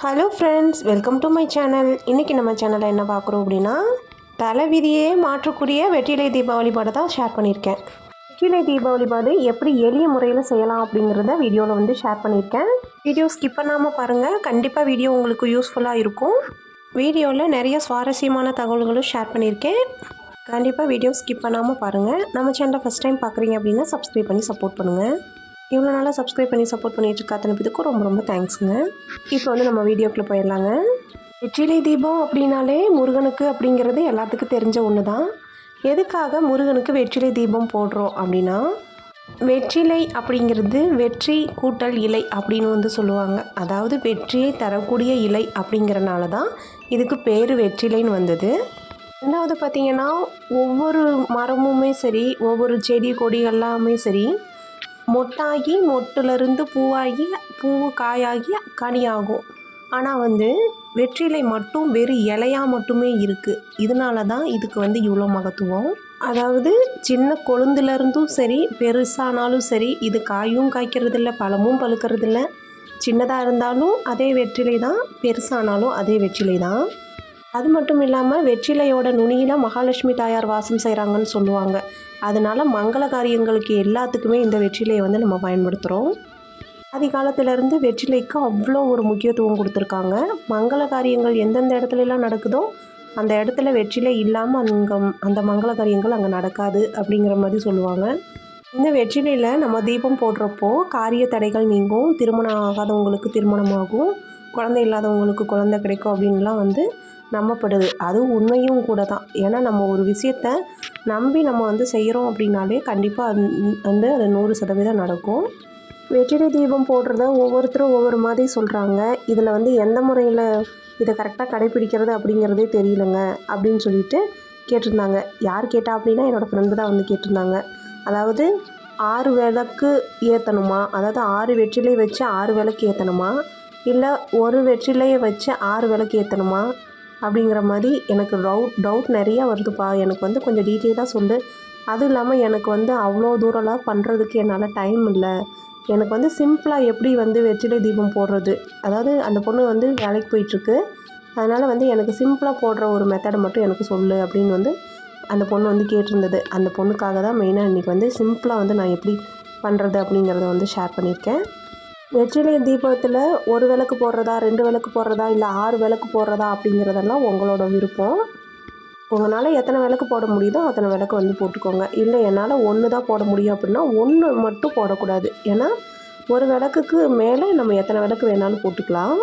Hello friends, welcome to my channel. இன்றைக்கி நம்ம சேனலில் என்ன பார்க்குறோம் அப்படின்னா, தலைவிதியே மாற்றக்கூடிய வெற்றிலை தீப வழிபாடு தான் ஷேர் பண்ணியிருக்கேன். வெற்றிலை தீப வழிபாடு எப்படி எளிய முறையில் செய்யலாம் அப்படிங்கிறத வீடியோவில் வந்து ஷேர் பண்ணியிருக்கேன். வீடியோ ஸ்கிப் பண்ணாமல் பாருங்கள், கண்டிப்பாக வீடியோ உங்களுக்கு யூஸ்ஃபுல்லாக இருக்கும். வீடியோவில் நிறைய சுவாரஸ்யமான தகவல்களும் ஷேர் பண்ணியிருக்கேன். கண்டிப்பாக வீடியோ ஸ்கிப் பண்ணாமல் பாருங்கள். நம்ம சேனலை ஃபஸ்ட் டைம் பார்க்குறீங்க அப்படின்னா சப்ஸ்கிரைப் பண்ணி சப்போர்ட் பண்ணுங்கள். இவ்வளோ நாளாக சப்ஸ்கிரைப் பண்ணி சப்போர்ட் பண்ணிட்டு இருக்க அத்தனைக்கும் ரொம்ப ரொம்ப தேங்க்ஸுங்க. இப்போ வந்து நம்ம வீடியோக்குள்ளே போயிடலாங்க. வெற்றிலை தீபம் அப்படின்னாலே முருகனுக்கு அப்படிங்கிறது எல்லாத்துக்கும் தெரிஞ்ச ஒன்று தான். எதுக்காக முருகனுக்கு வெற்றிலை தீபம் போடுறோம் அப்படின்னா, வெற்றிலை அப்படிங்கிறது வெற்றி கூட்டல் இலை அப்படின்னு வந்து சொல்லுவாங்க. அதாவது வெற்றியை தரக்கூடிய இலை அப்படிங்கிறனால தான் இதுக்கு பேர் வெற்றிலைன்னு வந்தது. ரெண்டாவது பார்த்திங்கன்னா, ஒவ்வொரு மரமுமே சரி, ஒவ்வொரு செடி கொடிகள்லாமே சரி, மொட்டாகி மொட்டுலேருந்து பூவாகி பூ காயாகி கனியாகும். ஆனால் வந்து வெற்றிலை மட்டும் வெறும் இலையாக மட்டுமே இருக்குது. இதனால தான் இதுக்கு வந்து இவ்வளோ மகத்துவம். அதாவது சின்ன கொழுந்துலேருந்தும் சரி, பெருசானாலும் சரி, இது காயும் காய்க்கிறதில்ல, பழமும் பழுக்கிறதில்ல. சின்னதாக இருந்தாலும் அதே வெற்றிலை தான், பெருசானாலும் அதே வெற்றிலை தான். அது மட்டும் இல்லாமல் வெற்றிலையோட நுனியில் மகாலட்சுமி தாயார் வாசம் செய்கிறாங்கன்னு சொல்லுவாங்க. அதனால் மங்கள காரியங்களுக்கு எல்லாத்துக்குமே இந்த வெற்றிலையை வந்து நம்ம பயன்படுத்துகிறோம். ஆதிகாலத்திலேருந்து வெற்றிலைக்கு அவ்வளோ ஒரு முக்கியத்துவம் கொடுத்துருக்காங்க. மங்கள காரியங்கள் எந்தெந்த இடத்துலலாம் நடக்குதோ அந்த இடத்துல வெற்றிலை இல்லாமல் அந்த மங்கள காரியங்கள் அங்கே நடக்காது அப்படிங்கிற மாதிரி சொல்லுவாங்க. இந்த வெற்றிலையில் நம்ம தீபம் போடுறப்போ காரிய தடைகள் நீங்கும், திருமணம் ஆகாதவங்களுக்கு திருமணமாகும், குழந்தை இல்லாதவங்களுக்கு குழந்தை கிடைக்கும் அப்படின்லாம் வந்து நம்பப்படுது. அதுவும் உண்மையும் கூட தான். ஏன்னா நம்ம ஒரு விஷயத்தை நம்பி நம்ம வந்து செய்கிறோம் அப்படின்னாலே கண்டிப்பாக வந்து அது 100% நடக்கும். வெற்றிலை தீபம் போடுறத ஒவ்வொருத்தரும் ஒவ்வொரு மாதிரி சொல்கிறாங்க. இதில் வந்து எந்த முறையில் இதை கரெக்டாக கடைப்பிடிக்கிறது அப்படிங்கிறதே தெரியலங்க அப்படின்னு சொல்லிட்டு கேட்டிருந்தாங்க. யார் கேட்டா அப்படின்னா என்னோடய ஃப்ரெண்டு தான் வந்து கேட்டிருந்தாங்க. அதாவது 6 விளக்கு ஏற்றணுமா, அதாவது 6 வெற்றிலை வச்சு 6 விளக்கு ஏற்றணுமா, இல்லை ஒரு வெற்றிலையை வச்சு 6 விளக்கு ஏற்றணுமா அப்படிங்கிற மாதிரி எனக்கு டவுட் நிறையா வருதுப்பா. எனக்கு வந்து கொஞ்சம் டீட்டெயிலாக சொல்லு. அதுவும் இல்லாமல் எனக்கு வந்து அவ்வளோ தூரம்லாம் பண்ணுறதுக்கு என்னால் டைம் இல்லை. எனக்கு வந்து சிம்பிளாக எப்படி வந்து வெற்றிலை தீபம் போடுறது, அதாவது அந்த பொண்ணு வந்து வேலைக்கு போயிட்டுருக்கு, அதனால் வந்து எனக்கு சிம்பிளாக போடுற ஒரு மெத்தடை மட்டும் எனக்கு சொல்லு அப்படின்னு வந்து அந்த பொண்ணு வந்து கேட்டிருந்தது. அந்த பொண்ணுக்காக தான் மெயினாக இன்றைக்கி வந்து சிம்பிளாக வந்து நான் எப்படி பண்ணுறது அப்படிங்கிறத வந்து ஷேர் பண்ணியிருக்கேன். வெற்றிலை தீபத்தில் ஒரு விளக்கு போடுறதா, 2 விளக்கு போடுறதா, இல்லை 6 விளக்கு போடுறதா அப்படிங்கிறதெல்லாம் உங்களோட விருப்பம். உங்களால் எத்தனை விளக்கு போட முடியுதோ அத்தனை விளக்கு வந்து போட்டுக்கோங்க. இல்லை என்னால் 1 தான் போட முடியும் அப்படின்னா 1 மட்டும் போடக்கூடாது. ஏன்னா ஒரு விளக்குக்கு மேலே நம்ம எத்தனை விளக்கு வேணாலும் போட்டுக்கலாம்.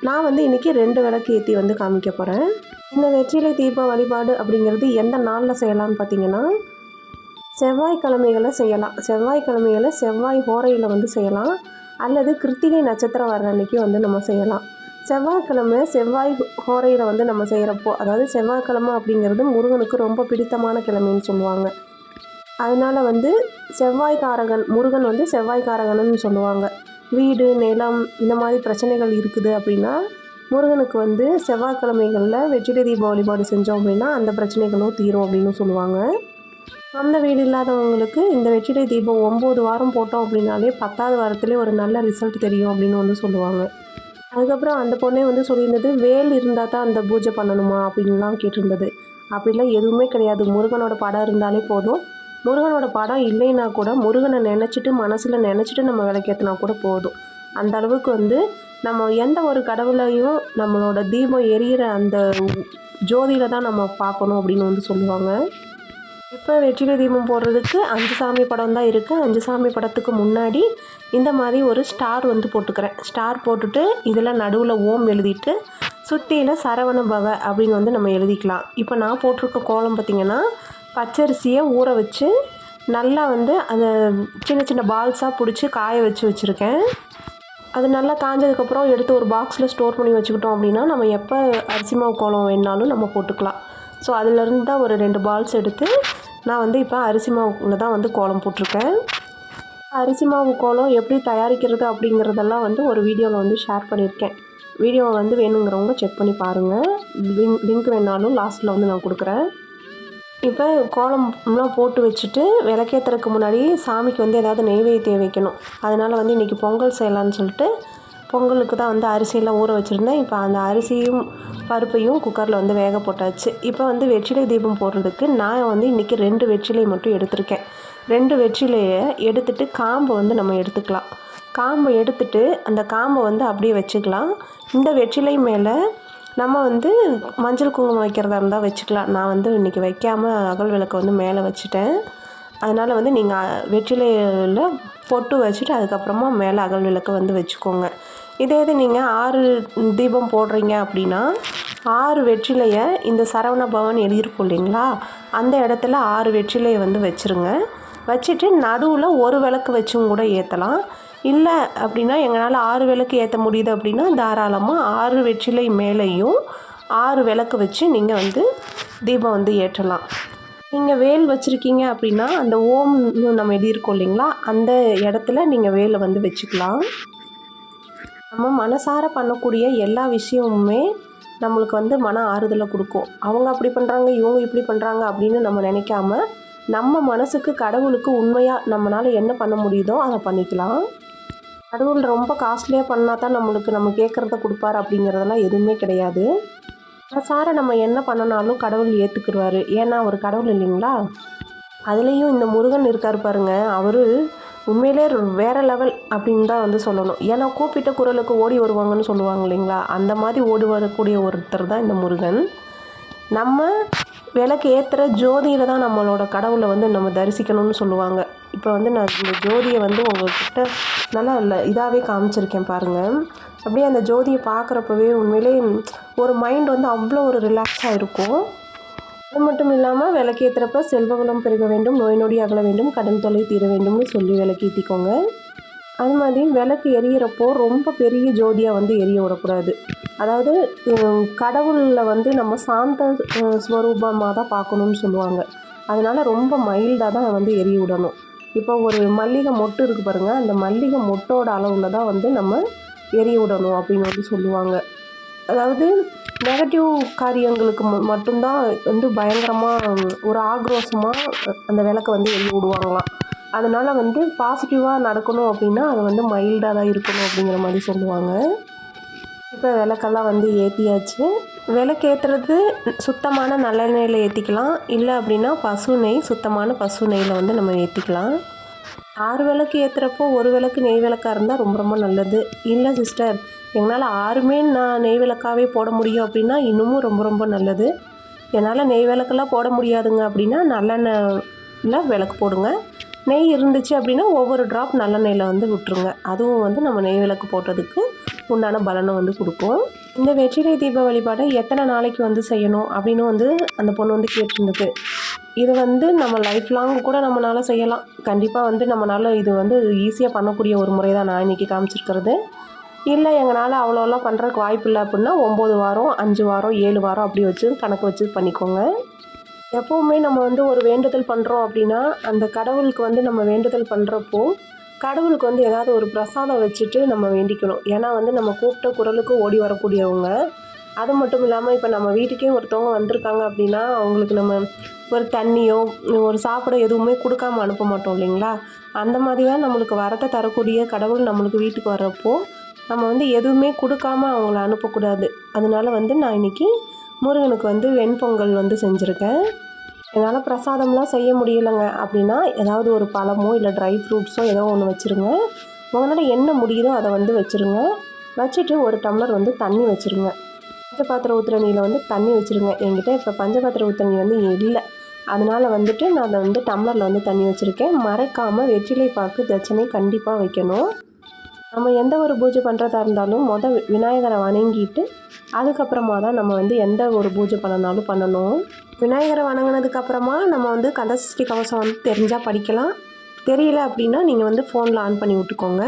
நான் வந்து இன்றைக்கி 2 விளக்கு ஏற்றி வந்து காமிக்க போகிறேன். இந்த வெற்றிலை தீப வழிபாடு அப்படிங்கிறது எந்த நாளில் செய்யலாம்னு பார்த்திங்கன்னா, செவ்வாய்க்கிழமைகளை செய்யலாம். செவ்வாய் ஹோரையில் வந்து செய்யலாம், அல்லது கிருத்திகை நட்சத்திரம் வர்ற அன்றைக்கி வந்து நம்ம செய்யலாம். செவ்வாய் ஹோரையில் வந்து நம்ம செய்கிறப்போ, அதாவது செவ்வாய்க்கிழமை அப்படிங்கிறது முருகனுக்கு ரொம்ப பிடித்தமான கிழமைன்னு சொல்லுவாங்க. அதனால் வந்து முருகன் வந்து செவ்வாய்க்காரகன்னு சொல்லுவாங்க. வீடு நிலம் இந்த மாதிரி பிரச்சனைகள் இருக்குது அப்படின்னா முருகனுக்கு வந்து செவ்வாய்க்கிழமைகளில் வெற்றிலை தீப வழிபாடு செஞ்சோம் அப்படின்னா அந்த பிரச்சனைகளும் தீரும் அப்படின்னு சொல்லுவாங்க. சொந்த வீடு இல்லாதவங்களுக்கு இந்த வெற்றிலை தீபம் 9 வாரம் போட்டோம் அப்படின்னாலே 10வது வாரத்துலேயே ஒரு நல்ல ரிசல்ட் தெரியும் அப்படின்னு வந்து சொல்லுவாங்க. அதுக்கப்புறம் அந்த பொண்ணே வந்து சொல்லியிருந்தது, வேல் இருந்தால் தான் அந்த பூஜை பண்ணணுமா அப்படின்லாம் கேட்டிருந்தது. அப்படிலாம் எதுவுமே கிடையாது. முருகனோட படம் இருந்தாலே போதும். முருகனோட படம் இல்லைன்னா கூட முருகனை நினச்சிட்டு மனசில் நினச்சிட்டு நம்ம விளக்கேற்றினா கூட போதும். அந்த அளவுக்கு வந்து நம்ம எந்த ஒரு கடவுளையும் நம்மளோட தீபம் எரியிற அந்த ஜோதியில் தான் நம்ம பார்க்கணும் அப்படின்னு வந்து சொல்லுவாங்க. இப்போ வெற்றிலை தீபம் போடுறதுக்கு 5 சாமி படம் தான் இருக்குது. 5 சாமி படத்துக்கு முன்னாடி இந்த மாதிரி ஒரு ஸ்டார் வந்து போட்டுக்கிறேன். ஸ்டார் போட்டுட்டு இதில் நடுவில் ஓம் எழுதிட்டு சுற்றியில் சரவண பவ அப்படின்னு வந்து நம்ம எழுதிக்கலாம். இப்போ நான் போட்டிருக்க கோலம் பார்த்திங்கன்னா, பச்சரிசியை ஊற வச்சு நல்லா வந்து அதை சின்ன சின்ன பால்ஸாக பிடிச்சி காய வச்சுருக்கேன். அது நல்லா காஞ்சதுக்கப்புறம் எடுத்து ஒரு பாக்ஸில் ஸ்டோர் பண்ணி வச்சுக்கிட்டோம் அப்படின்னா நம்ம எப்போ அரிசி மாவு கோலம் வேணாலும் நம்ம போட்டுக்கலாம். ஸோ அதிலேருந்து தான் ஒரு 2 பால்ஸ் எடுத்து நான் வந்து இப்போ அரிசி மாவுல தான் வந்து கோலம் போட்டிருக்கேன். அரிசி மாவு கோலம் எப்படி தயாரிக்கிறது அப்படிங்கிறதெல்லாம் வந்து ஒரு வீடியோவில் வந்து ஷேர் பண்ணியிருக்கேன். வீடியோவை வந்து வேணுங்கிறவங்க செக் பண்ணி பாருங்கள். லிங்க் வேணாலும் லாஸ்ட்டில் வந்து நான் கொடுக்குறேன். இப்போ கோலம்லாம் போட்டு வச்சுட்டு விளக்கேற்றுறதுக்கு முன்னாடி சாமிக்கு வந்து ஏதாவது நெய்வேத்தியம் வைக்கணும். அதனால் வந்து இன்றைக்கி பொங்கல் செய்யலான்னு சொல்லிட்டு பொங்கலுக்கு தான் வந்து அரிசியெல்லாம் ஊற வச்சுருந்தேன். இப்போ அந்த அரிசியும் பருப்பையும் குக்கரில் வந்து வேக போட்டாச்சு. இப்போ வந்து வெற்றிலை தீபம் போடுறதுக்கு நான் வந்து இன்றைக்கி 2 வெற்றிலை மட்டும் எடுத்திருக்கேன். 2 வெற்றிலையை எடுத்துகிட்டு காம்பை வந்து நம்ம எடுத்துக்கலாம். காம்பை எடுத்துகிட்டு அந்த காம்பை வந்து அப்படியே வச்சுக்கலாம். இந்த வெற்றிலை மேலே நம்ம வந்து மஞ்சள் குங்குமம் வைக்கிறதா இருந்தால் வச்சுக்கலாம். நான் வந்து இன்றைக்கி வைக்காமல் அகல் விளக்கை வந்து மேலே வச்சுட்டேன். அதனால் வந்து நீங்கள் வெற்றிலையில் பொட்டு வச்சுட்டு அதுக்கப்புறமா மேலே அகல் விளக்கை வந்து வச்சுக்கோங்க. இதே இது நீங்கள் 6 தீபம் போடுறீங்க அப்படின்னா 6 வெற்றிலையை இந்த சரவண பவன் எழுதியிருக்கும் இல்லைங்களா, அந்த இடத்துல 6 வெற்றிலையை வந்து வச்சுருங்க. வச்சுட்டு நடுவில் ஒரு விளக்கு வச்சும் கூட ஏற்றலாம். இல்லை அப்படின்னா எங்களால் 6 விளக்கு ஏற்ற முடியுது அப்படின்னா தாராளமாக 6 வெற்றிலை மேலேயும் 6 விளக்கு வச்சு நீங்கள் வந்து தீபம் வந்து ஏற்றலாம். நீங்கள் வேல் வச்சுருக்கீங்க அப்படின்னா அந்த ஓம்னு நம்ம எழுதியிருக்கோம் இல்லைங்களா, அந்த இடத்துல நீங்கள் வேலை வந்து வச்சுக்கலாம். நம்ம மனசார பண்ணக்கூடிய எல்லா விஷயமுமே நம்மளுக்கு வந்து மன ஆறுதலை கொடுக்கும். அவங்க அப்படி பண்ணுறாங்க, இவங்க இப்படி பண்ணுறாங்க அப்படின்னு நம்ம நினைக்காம நம்ம மனசுக்கு கடவுளுக்கு உண்மையாக நம்மளால் என்ன பண்ண முடியுதோ அதை பண்ணிக்கலாம். கடவுள் ரொம்ப காஸ்ட்லியாக பண்ணால் தான் நம்ம கேட்குறத கொடுப்பாரு அப்படிங்கிறதெல்லாம் எதுவுமே கிடையாது. மனசார நம்ம என்ன பண்ணினாலும் கடவுள் ஏற்றுக்குருவார். ஏன்னா அவர் கடவுள் இல்லைங்களா. அதுலேயும் இந்த முருகன் இருக்கார் பாருங்க, அவர் உண்மையிலே வேறு லெவல் அப்படின்னு தான் வந்து சொல்லணும். ஏன்னா கூப்பிட்ட குரலுக்கு ஓடி வருவாங்கன்னு சொல்லுவாங்க இல்லைங்களா, அந்த மாதிரி ஓடி வரக்கூடிய ஒருத்தர் தான் இந்த முருகன். நம்ம விளக்கு ஏற்றுற ஜோதியில் தான் நம்மளோட கடவுளை வந்து நம்ம தரிசிக்கணும்னு சொல்லுவாங்க. இப்போ வந்து நான் இந்த ஜோதியை வந்து உங்கள்கிட்ட நல்லா இதாகவே காமிச்சிருக்கேன் பாருங்கள். அப்படியே அந்த ஜோதியை பார்க்குறப்பவே உண்மையிலே ஒரு மைண்ட் வந்து அவ்வளோ ஒரு ரிலாக்ஸாக இருக்கும். அது மட்டும் இல்லாமல் விளக்கேற்றுறப்ப செல்வவளம் பெருக வேண்டும், நோய் நொடி அகல வேண்டும், கடன் தொல்லை தீர வேண்டும்னு சொல்லி விளக்கேற்றிக்கோங்க. அது மாதிரி விளக்கு எரியிறப்போ ரொம்ப பெரிய ஜோதியாக வந்து எரிய விடக்கூடாது. அதாவது கடவுளில் வந்து நம்ம சாந்த ஸ்வரூபமாக தான் பார்க்கணுன்னு சொல்லுவாங்க. அதனால் ரொம்ப மைல்டாக தான் வந்து எரிய விடணும். இப்போ ஒரு மல்லிகை மொட்டு இருக்குது பாருங்கள், அந்த மல்லிகை மொட்டோட அளவில் தான் வந்து நம்ம எரிய விடணும் அப்படின்னு வந்து சொல்லுவாங்க. அதாவது நெகட்டிவ் காரியங்களுக்கு மட்டும்தான் வந்து பயங்கரமாக ஒரு ஆக்ரோஷமாக அந்த விளக்கை வந்து எரிய விடுவாங்களாம். அதனால் வந்து பாசிட்டிவாக நடக்கணும் அப்படின்னா அது வந்து மைல்டாக தான் இருக்கணும் அப்படிங்கிற மாதிரி சொல்லுவாங்க. இப்போ விளக்கெல்லாம் வந்து ஏற்றியாச்சு. விளக்கு ஏற்றுறது சுத்தமான நல்லெண்ணெயில் ஏற்றிக்கலாம். இல்லை அப்படின்னா பசு நெய், சுத்தமான பசு நெய்யில் வந்து நம்ம ஏற்றிக்கலாம். 6 விளக்கு ஏற்றுறப்போ ஒரு விளக்கு நெய் விளக்காக இருந்தால் ரொம்ப ரொம்ப நல்லது. இல்லை சிஸ்டர் எங்களால் 6மே நான் நெய் விளக்காகவே போட முடியும் அப்படின்னா இன்னமும் ரொம்ப ரொம்ப நல்லது. என்னால் நெய் விளக்கெல்லாம் போட முடியாதுங்க அப்படின்னா நல்லெண்ணெயில் விளக்கு போடுங்க. நெய் இருந்துச்சு அப்படின்னா ஒவ்வொரு ட்ராப் நல்லெண்ணெயில் வந்து விட்டுருங்க. அதுவும் வந்து நம்ம நெய் விளக்கு போட்டதுக்கு உண்டான பலனை வந்து கொடுக்கும். இந்த வெற்றிலை தீப வழிபாடை எத்தனை நாளைக்கு வந்து செய்யணும் அப்படின்னு வந்து அந்த பொண்ணு வந்து கேட்டிருந்தது. இது வந்து நம்ம லைஃப் லாங் கூட நம்மளால் செய்யலாம். கண்டிப்பாக வந்து நம்மளால் இது வந்து ஈஸியாக பண்ணக்கூடிய ஒரு முறை தான் நான் இன்றைக்கி காமிச்சிருக்கிறது. இல்லை எங்களால் அவ்வளோலாம் பண்ணுறதுக்கு வாய்ப்பு இல்லை அப்படின்னா 9 வாரம், 5 வாரம், 7 வாரம் அப்படி வச்சு கணக்கு வச்சு பண்ணிக்கோங்க. எப்போவுமே நம்ம வந்து ஒரு வேண்டுதல் பண்ணுறோம் அப்படின்னா அந்த கடவுளுக்கு வந்து நம்ம வேண்டுதல் பண்ணுறப்போ கடவுளுக்கு வந்து ஏதாவது ஒரு பிரசாதம் வச்சுட்டு நம்ம வேண்டிக்கணும். ஏன்னா வந்து நம்ம கூப்பிட்ட குரலுக்கு ஓடி வரக்கூடியவங்க. அது மட்டும் இல்லாமல் இப்போ நம்ம வீட்டுக்கே ஒருத்தவங்க வந்திருக்காங்க அப்படின்னா அவங்களுக்கு நம்ம ஒரு தண்ணியோ ஒரு சாப்பிட எதுவுமே கொடுக்காம அனுப்ப மாட்டோம் இல்லைங்களா. அந்த மாதிரி தான் நம்மளுக்கு வரத்தை தரக்கூடிய கடவுள் நம்மளுக்கு வீட்டுக்கு வர்றப்போ நம்ம வந்து எதுவுமே கொடுக்காம அவங்கள அனுப்பக்கூடாது. அதனால வந்து நான் இன்றைக்கி முருகனுக்கு வந்து வெண்பொங்கல் வந்து செஞ்சுருக்கேன். என்னால் பிரசாதம்லாம் செய்ய முடியலைங்க அப்படின்னா ஏதாவது ஒரு பழமோ இல்லை ட்ரை ஃப்ரூட்ஸோ ஏதோ ஒன்று வச்சுருங்க. உங்களால் என்ன முடியுதோ அதை வந்து வச்சுருங்க. வச்சுட்டு ஒரு டம்ளர் வந்து தண்ணி வச்சுருங்க. பஞ்சபாத்திர ஊத்துறணியில் வந்து தண்ணி வச்சுருங்க. என்கிட்ட இப்போ பஞ்சபாத்திர ஊத்துறணி வந்து இல்லை, அதனால் வந்துட்டு நான் அதை வந்து டம்ளரில் வந்து தண்ணி வச்சுருக்கேன். மறக்காமல் வெற்றிலை பாக்கு தட்சணை கண்டிப்பாக வைக்கணும். நம்ம எந்த ஒரு பூஜை பண்ணுறதா இருந்தாலும் விநாயகரை வணங்கிட்டு அதுக்கப்புறமா தான் நம்ம வந்து எந்த ஒரு பூஜை பண்ணனாலும் பண்ணணும். விநாயகரை வணங்கினதுக்கப்புறமா நம்ம வந்து கந்தசஷ்டி கவசம் வந்து தெரிஞ்சால் படிக்கலாம். தெரியல அப்படின்னா நீங்கள் வந்து ஃபோனில் ஆன் பண்ணி விட்டுக்கோங்க.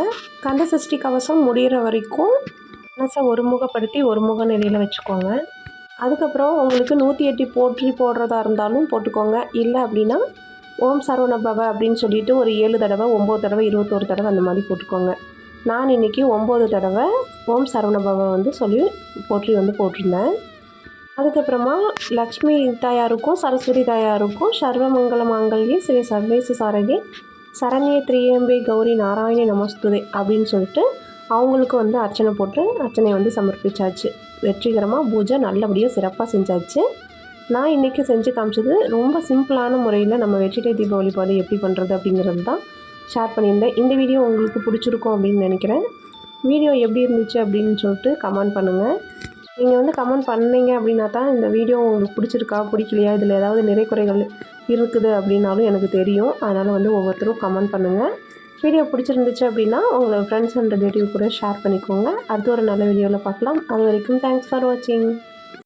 கந்தசஷ்டி கவசம் முடிகிற வரைக்கும் மனசை ஒருமுகப்படுத்தி ஒருமுக நிலையில் வச்சுக்கோங்க. அதுக்கப்புறம் உங்களுக்கு 108 போற்றி போடுறதா இருந்தாலும் போட்டுக்கோங்க. இல்லை அப்படின்னா ஓம் சரவண பவ அப்படின்னு சொல்லிட்டு ஒரு 7 தடவை 9 தடவை 21 தடவை அந்த மாதிரி போட்டுக்கோங்க. நான் இன்றைக்கி 9 தடவை ஓம் சரவண பவ வந்து சொல்லி போற்றி வந்து போட்டிருந்தேன். அதுக்கப்புறமா லக்ஷ்மி தாயாருக்கும் சரஸ்வதி தாயாருக்கும் சர்வமங்கல மாங்கல்யே ஸ்ரீ சர்வேச சாரகே சரண்யே திரியம்பே கௌரி நாராயணி நமஸ்துதே அப்படின்னு சொல்லிட்டு அவங்களுக்கு வந்து அர்ச்சனை போட்டு அர்ச்சனை வந்து சமர்ப்பிச்சாச்சு. வெற்றிகரமாக பூஜை நல்லபடியாக சிறப்பாக செஞ்சாச்சு. நான் இன்றைக்கி செஞ்சு காமிச்சது ரொம்ப சிம்பிளான முறையில் நம்ம வெற்றிலை தீப வழிபாடு எப்படி பண்ணுறது அப்படிங்கிறது தான் ஷேர் பண்ணியிருந்தேன். இந்த வீடியோ உங்களுக்கு பிடிச்சிருக்கும் அப்படின்னு நினைக்கிறேன். வீடியோ எப்படி இருந்துச்சு அப்படின்னு சொல்லிட்டு கமெண்ட் பண்ணுங்கள். நீங்கள் வந்து கமெண்ட் பண்ணீங்க அப்படின்னா தான் இந்த வீடியோ உங்களுக்கு பிடிச்சிருக்கா பிடிக்கலையா, இதில் ஏதாவது நிறை குறைகள் இருக்குது அப்படின்னாலும் எனக்கு தெரியும். அதனால் வந்து ஒவ்வொருத்தரும் கமெண்ட் பண்ணுங்கள். வீடியோ பிடிச்சிருந்துச்சு அப்படின்னா உங்களோட ஃப்ரெண்ட்ஸ் அண்ட் ரிலேட்டிவ் கூட ஷேர் பண்ணிக்கோங்க. அடுத்து ஒரு நல்ல வீடியோவில் பார்க்கலாம். அது வரைக்கும் தேங்க்ஸ் ஃபார் வாட்சிங்.